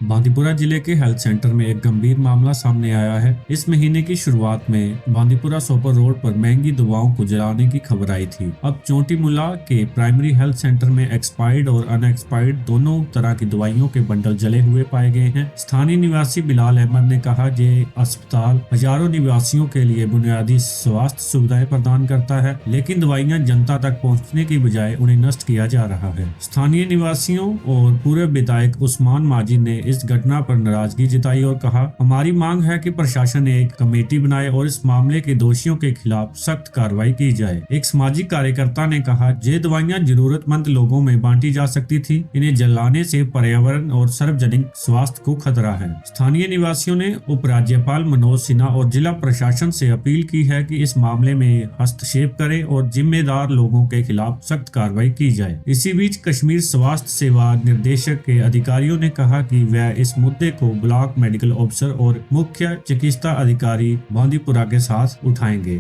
बांदीपुरा जिले के health centre में एक गंभीर मामला सामने आया है। इस महीने की शुरुआत में बांदीपुरा सोपर रोड पर महंगी दवाओं को जलाने की खबर आई थी। अब चोटी मुला के प्राइमरी हेल्थ सेंटर में एक्सपायर्ड और अनएक्सपायर्ड दोनों तरह की दवाइयों के बंडल जले हुए पाए गए हैं। स्थानीय निवासी बिलाल अहमद ने कहा, ये अस्पताल हजारों निवासियों के लिए बुनियादी स्वास्थ्य सुविधाएं प्रदान करता है, लेकिन दवाइयां जनता तक पहुंचने की बजाय उन्हें नष्ट किया जा रहा है। स्थानीय निवासियों और पूर्व विधायक उस्मान माजिद ने इस घटना पर नाराजगी जताई और कहा, हमारी मांग है कि प्रशासन एक कमेटी बनाए और इस मामले के दोषियों के खिलाफ सख्त कार्रवाई की जाए। एक सामाजिक कार्यकर्ता ने कहा, ये दवाइयां जरूरतमंद लोगों में बांटी जा सकती थी, इन्हें जलाने से पर्यावरण और सार्वजनिक स्वास्थ्य को खतरा है। स्थानीय निवासियों ने उपराज्यपाल मनोज सिन्हा और जिला प्रशासन से अपील की है कि इस मामले में हस्तक्षेप करे और जिम्मेदार लोगों के खिलाफ सख्त कार्रवाई की जाए। इसी बीच कश्मीर स्वास्थ्य सेवा निर्देशक के अधिकारियों ने कहा कि वह इस मुद्दे को ब्लॉक मेडिकल ऑफिसर और मुख्य चिकित्सा अधिकारी बांदीपुरा के साथ उठाएंगे।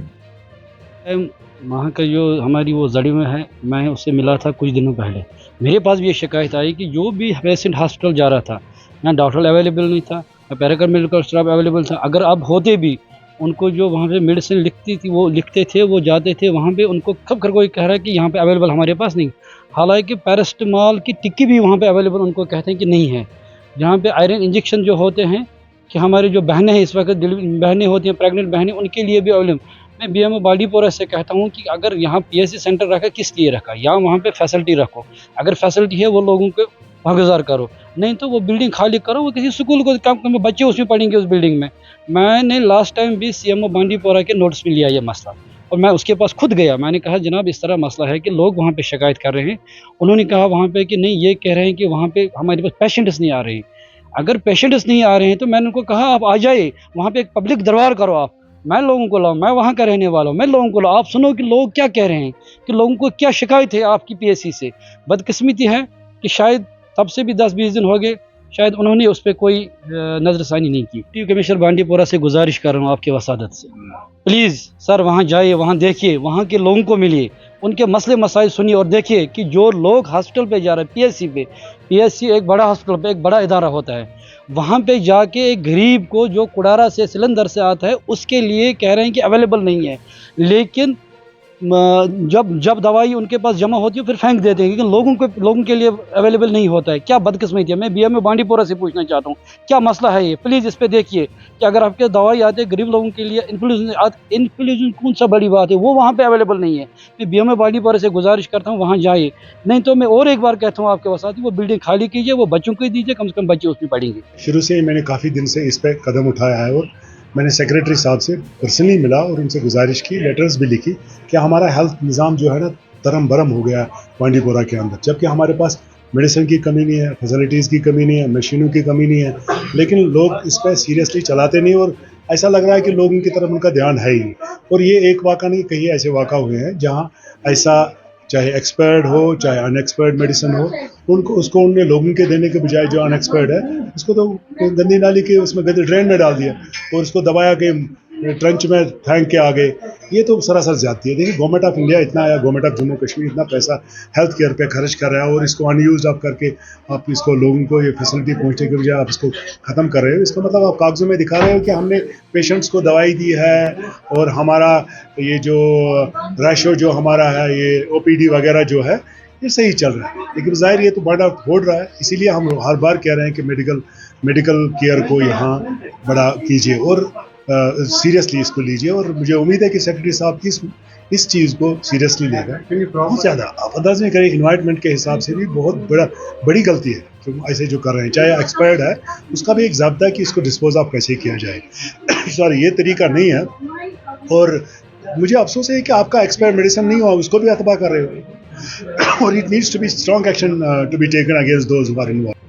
वहाँ का जो हमारी वो जड़ी में है, मैं उससे मिला था कुछ दिनों पहले। मेरे पास भी ये शिकायत आई कि जो भी पेशेंट हॉस्पिटल जा रहा था, यहाँ डॉक्टर अवेलेबल नहीं था, पैराकर मेडिकल स्टाफ अवेलेबल था। अगर अब होते भी, उनको जो वहाँ पे मेडिसिन लिखती थी वो लिखते थे, वो जाते थे वहाँ पे, उनको कब कर कोई कह रहा है कि यहाँ पे अवेलेबल हमारे पास नहीं। हालांकि पैरासिटामॉल की टिक्की भी वहाँ पे अवेलेबल उनको कहते हैं कि नहीं है। जहाँ पे आयरन इंजेक्शन जो होते हैं कि हमारे जो बहनें हैं इस वक्त बहनें होती हैं, प्रेग्नेंट बहनें, उनके लिए भी अवेलेबल। मैं बीएमओ बांदीपुरा से कहता हूँ कि अगर यहाँ पीएचसी सेंटर रखा, किस लिए रखा, या वहाँ पे फैसिलिटी रखो। अगर फैसिलिटी है वो लोगों को भागीदार करो, नहीं तो वो बिल्डिंग खाली करो, वो किसी स्कूल को काम, बच्चे उसमें पढ़ेंगे उस बिल्डिंग में। मैंने लास्ट टाइम भी सीएमओ बांदीपुरा के नोटिस में लिया ये मसला, और मैं उसके पास खुद गया। मैंने कहा, जनाब इस तरह मसला है कि लोग वहाँ पे शिकायत कर रहे हैं। उन्होंने कहा वहाँ पे कि नहीं, ये कह रहे हैं कि वहाँ पे हमारे पास पेशेंट्स नहीं आ रहे हैं। अगर पेशेंट्स नहीं आ रहे हैं तो मैंने उनको कहा, आप आ जाइए, वहाँ पे एक पब्लिक दरबार करो, आप, मैं लोगों को लाऊं, मैं वहाँ का रहने वाला हूँ, मैं लोगों को लाऊं, आप सुनो कि लोग क्या कह रहे हैं, कि लोगों को क्या शिकायत है आपकी पीएचसी से। बदकिस्मती है कि शायद तब से भी 10-20 दिन हो गए, शायद उन्होंने उस पर कोई नजरसानी नहीं की। डिप्टी कमिश्नर बांदीपुरा से गुजारिश कर रहा हूँ आपके वसादत से, प्लीज़ सर वहाँ जाइए, वहाँ देखिए, वहाँ के लोगों को मिलिए, उनके मसले मसाइल सुनिए और देखिए कि जो लोग हॉस्पिटल पे जा रहे हैं, पीएचसी पे, पीएचसी एक बड़ा हॉस्पिटल पे एक बड़ा इदारा होता है, वहाँ पे जाके एक गरीब को जो कुड़ारा से सिलेंडर से आता है उसके लिए कह रहे हैं कि अवेलेबल नहीं है, लेकिन जब दवाई उनके पास जमा होती है फिर फेंक देते हैं, लेकिन लोगों के लिए अवेलेबल नहीं होता है। क्या बदकिस्मती है। मैं बीएमओ बांदीपुरा से पूछना चाहता हूँ, क्या मसला है ये, प्लीज़ इस पे देखिए कि अगर आपके दवाई आते हैं गरीब लोगों के लिए, इन्फ्लुएंजा कौन सा बड़ी बात है, वो वहाँ पे अवेलेबल नहीं है। मैं बीएमओ बांदीपुरा से गुजारिश करता हूँ वहाँ जाइए, नहीं तो मैं और एक बार कहता हूँ आपके वसाती, वो बिल्डिंग खाली कीजिए, वो बच्चों को दीजिए, कम से कम बच्चे उसमें पढ़ेंगे। शुरू से ही मैंने काफ़ी दिन से इस पर कदम उठाया है और मैंने सेक्रेटरी साहब से पर्सनली मिला और उनसे गुजारिश की, लेटर्स भी लिखी कि हमारा हेल्थ निज़ाम जो है ना तरम बरम हो गया बांदीपुरा के अंदर, जबकि हमारे पास मेडिसिन की कमी नहीं है, फैसिलिटीज़ की कमी नहीं है, मशीनों की कमी नहीं है, लेकिन लोग इस पर सीरियसली चलाते नहीं और ऐसा लग रहा है कि लोगों की तरफ उनका ध्यान है ही। और ये एक वाक़ा नहीं, कई ऐसे वाक़ा हुए हैं जहाँ ऐसा, चाहे एक्सपायर्ड हो चाहे अनएक्सपायर्ड मेडिसिन हो, उसको उनने लोगों के देने के बजाय जो अनएक्सपायर्ड है उसको तो गंदी नाली के उसमें गंदे ड्रेन में डाल दिया और उसको दबाया के ट्रंच में फेंक के आ गए। ये तो सरासर जाती है। देखिए, गवर्नमेंट ऑफ इंडिया इतना या गवर्नमेंट ऑफ जम्मू कश्मीर इतना पैसा हेल्थ केयर पे खर्च कर रहा है और इसको अनयूज आप करके आप इसको लोगों को ये फैसिलिटी पहुंचने के बजाय आप इसको ख़त्म कर रहे हो। इसका मतलब आप कागज़ों में दिखा रहे हो कि हमने पेशेंट्स को दवाई दी है और हमारा ये जो रेशो जो हमारा है, ये OPD वगैरह जो है ये सही चल रहा है, लेकिन ज़ाहिर ये तो बड़ा हो रहा है। इसीलिए हम हर बार कह रहे हैं कि मेडिकल केयर को यहाँ बड़ा कीजिए और सीरियसली इसको लीजिए। और मुझे उम्मीद है कि सेक्रेटरी साहब इस चीज़ को सीरियसली लेगा, क्योंकि बहुत ज़्यादा आप अंदाज नहीं करें, इन्वायरमेंट के हिसाब से भी बहुत बड़ी गलती है जो ऐसे जो कर रहे हैं। चाहे एक्सपायर्ड है उसका भी एक ज़ाब्ता है कि इसको डिस्पोज ऑफ कैसे किया जाए। सॉरी, ये तरीका नहीं है। और मुझे अफसोस है कि आपका एक्सपायर्ड मेडिसिन नहीं हुआ उसको भी अतबा कर रहे हो और it needs to be strong action to be taken against those who are involve.